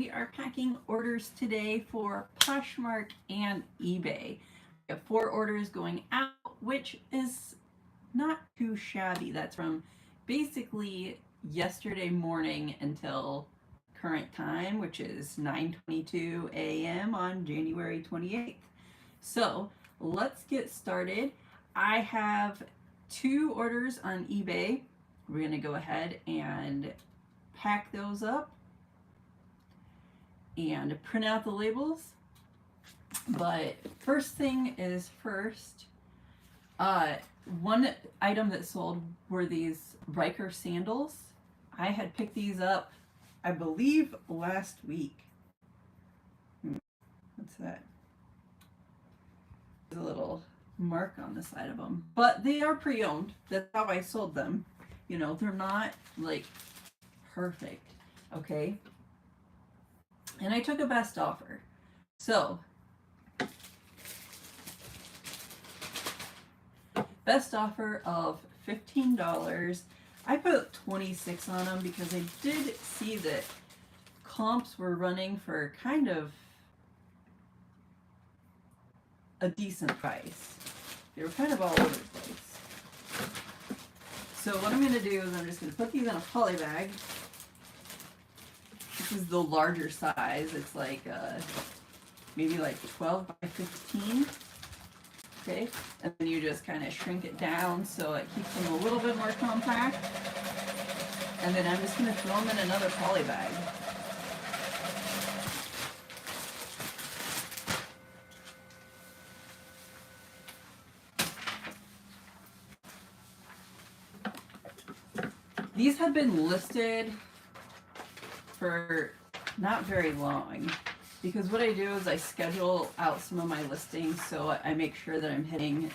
We are packing orders today for Poshmark and eBay. We have 4 orders going out, which is not too shabby. That's from basically yesterday morning until current time, which is 9:22 a.m. on January 28th. So let's get started. I have 2 orders on eBay. We're going to go ahead and pack those up and print out the labels. But first thing is first, one item that sold were these Rieker sandals. I had picked these up, I believe, last week. What's that? There's a little mark on the side of them. But they are pre-owned. That's how I sold them. You know, they're not like perfect, okay? And I took a best offer. So, best offer of $15. I put 26 on them because I did see that comps were running for kind of a decent price. They were kind of all over the place. So what I'm going to do is I'm just going to put these in a poly bag. This is the larger size. It's like maybe like 12 by 15. Okay, and then you just kind of shrink it down so it keeps them a little bit more compact. And then I'm just going to throw them in another poly bag. These have been listed for not very long, because what I do is I schedule out some of my listings so I make sure that I'm hitting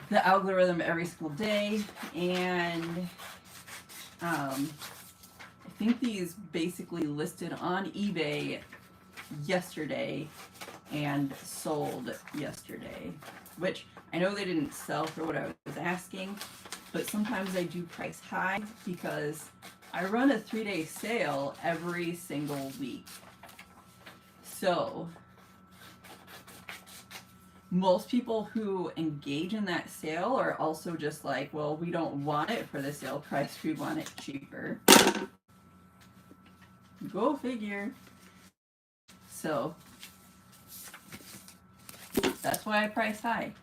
the algorithm every single day. And I think these basically listed on eBay yesterday and sold yesterday, which I know they didn't sell for what I was asking, but sometimes I do price high because I run a 3-day sale every single week. So most people who engage in that sale are also just like, well, we don't want it for the sale price, we want it cheaper. Go figure. So that's why I price high.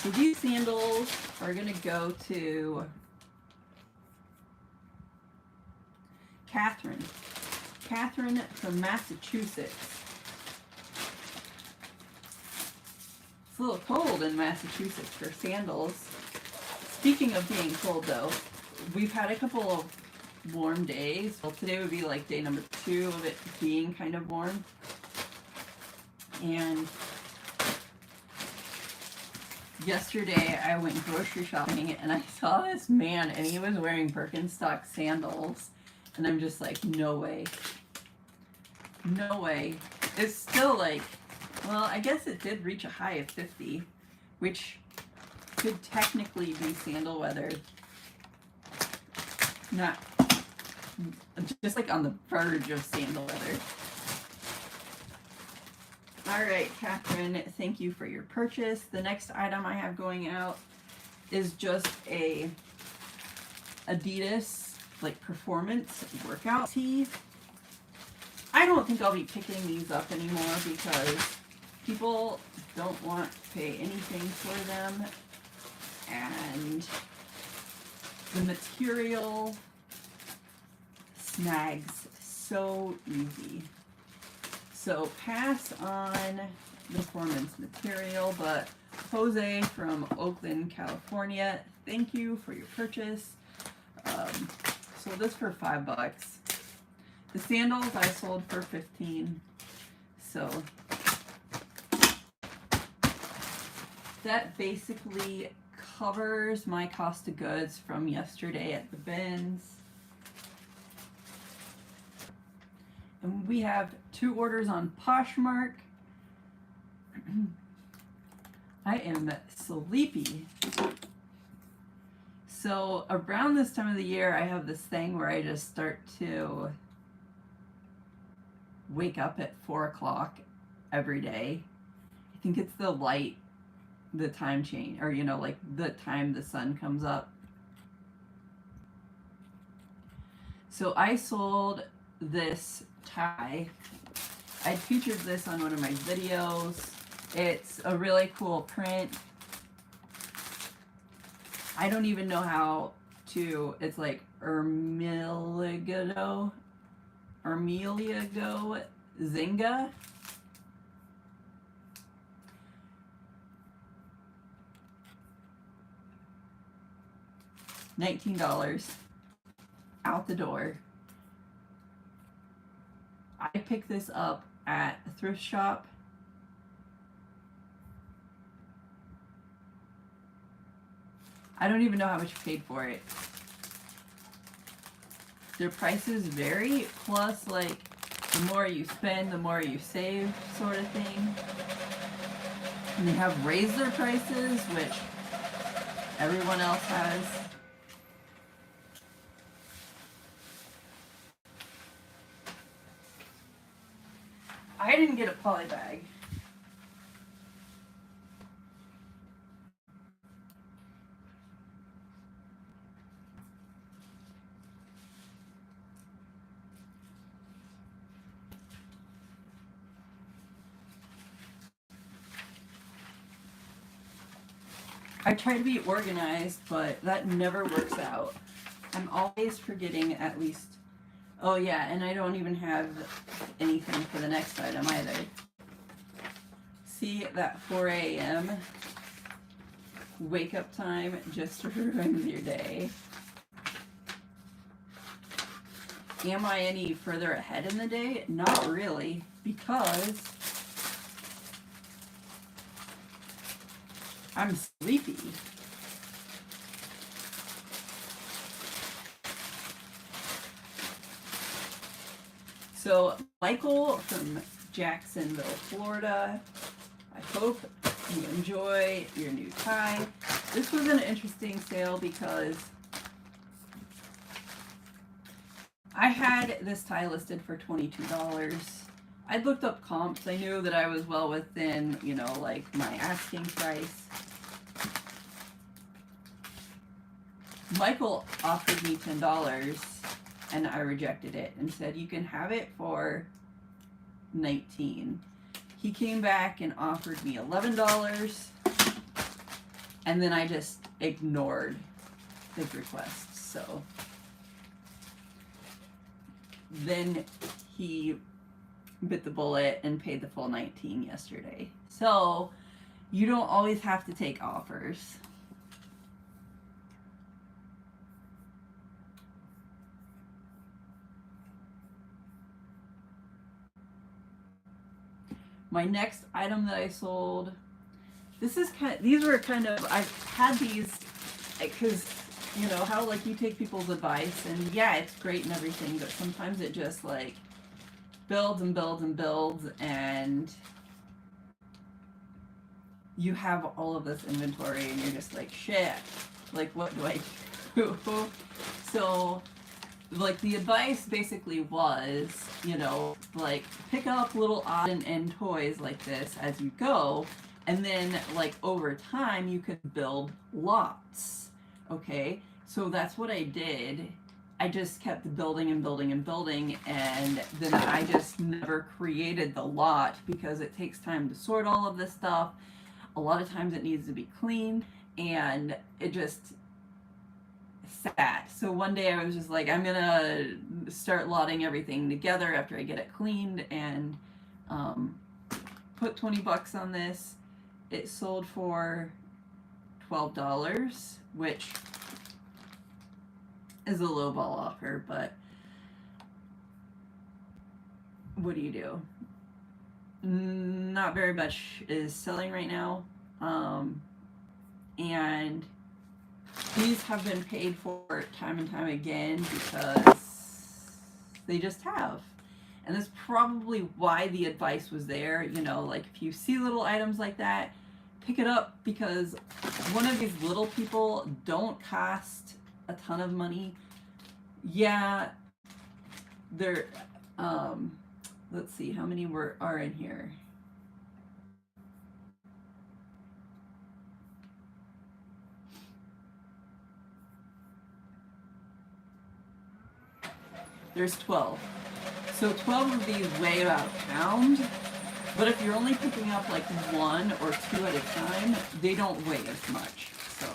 So these sandals are going to go to Catherine. Catherine from Massachusetts. It's a little cold in Massachusetts for sandals. Speaking of being cold though, we've had a couple of warm days. Well, today would be like day number 2 of it being kind of warm. And yesterday I went grocery shopping and I saw this man and he was wearing Birkenstock sandals. And I'm just like, no way. No way. It's still like, well, I guess it did reach a high of 50, which could technically be sandal weather. Not, just like on the verge of sandal weather. All right, Catherine, thank you for your purchase. The next item I have going out is just a Adidas like performance workout tee. I don't think I'll be picking these up anymore because people don't want to pay anything for them, and the material snags so easy. So pass on the performance material, but Jose from Oakland, California, thank you for your purchase. So this for $5. The sandals I sold for $15. So that basically covers my cost of goods from yesterday at the bins. And we have 2 orders on Poshmark. I am sleepy. So around this time of the year, I have this thing where I just start to wake up at 4 o'clock every day. I think it's the light, the time change, or, you know, like the time the sun comes up. So I sold this tie. I featured this on one of my videos. It's a really cool print. I don't even know how to, it's like Ermenegildo Zegna. $19 out the door. I picked this up at a thrift shop. I don't even know how much I paid for it. Their prices vary, plus like the more you spend, the more you save, sort of thing. And they have raised their prices, which everyone else has. I didn't get a poly bag. I try to be organized, but that never works out. I'm always forgetting at least. Oh yeah, and I don't even have anything for the next item either. See, that 4 a.m. wake up time just ruins your day. Am I any further ahead in the day? Not really, because I'm sleepy. So Michael from Jacksonville, Florida, I hope you enjoy your new tie. This was an interesting sale because I had this tie listed for $22. I looked up comps. I knew that I was well within, you know, like my asking price. Michael offered me $10 and I rejected it and said, you can have it for $19. He came back and offered me $11, and then I just ignored his request. So then he bit the bullet and paid the full $19 yesterday. So you don't always have to take offers. My next item that I sold, these were kind of, I've had these, because, you know, how, like, you take people's advice, and yeah, it's great and everything, but sometimes it just, like, builds and builds and builds, and you have all of this inventory, and you're just like, shit, like, what do I do? So, like, the advice basically was, you know, like, pick up little odd and end toys like this as you go, and then, like, over time you could build lots. Okay, so that's what I did. I just kept building and building and building, and then I just never created the lot because it takes time to sort all of this stuff. A lot of times it needs to be cleaned, and it just sat. So one day I was just like, I'm gonna start lotting everything together after I get it cleaned, and put $20 on this. It sold for $12, which is a lowball offer, but what do you do? Not very much is selling right now, and these have been paid for time and time again because they just have. And that's probably why the advice was there. You know, like, if you see little items like that, pick it up, because one of these little people don't cost a ton of money. Yeah, there, let's see how many are in here. There's 12. So 12 of these weigh about a pound, but if you're only picking up like 1 or 2 at a time, they don't weigh as much. So.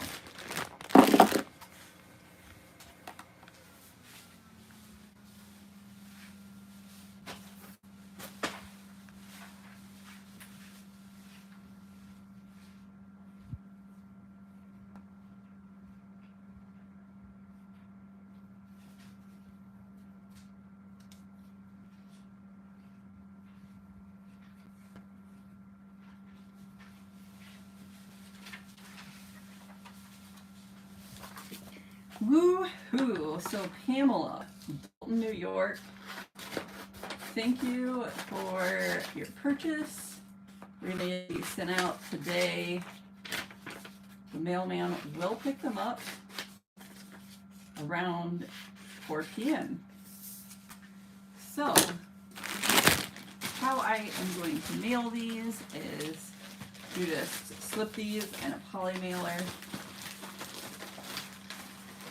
Woo-hoo! So Pamela, Dalton, New York, thank you for your purchase. We're going to be sent out today. The mailman will pick them up around 4 p.m. So, how I am going to mail these is you just slip these in a poly mailer.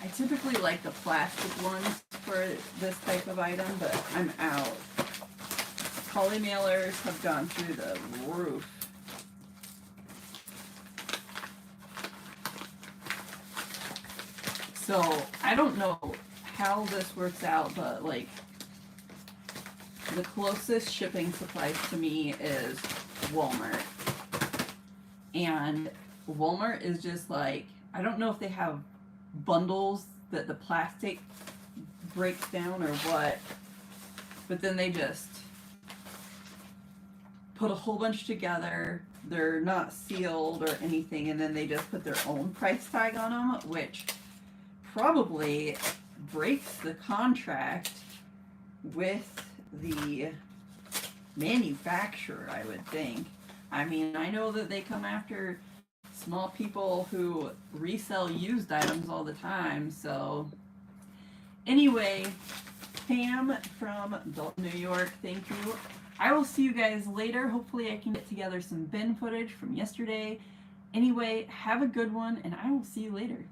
I typically like the plastic ones for this type of item, but I'm out. Poly mailers have gone through the roof. So I don't know how this works out, but like the closest shipping supplies to me is Walmart. And Walmart is just like, I don't know if they have bundles that the plastic breaks down or what, but then they just put a whole bunch together. They're not sealed or anything, and then they just put their own price tag on them, which probably breaks the contract with the manufacturer, I would think. I mean, I know that they come after small people who resell used items all the time. So anyway, Pam from Dalton, New York, thank you. I will see you guys later. Hopefully I can get together some bin footage from yesterday. Anyway, have a good one, and I will see you later.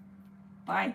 Bye.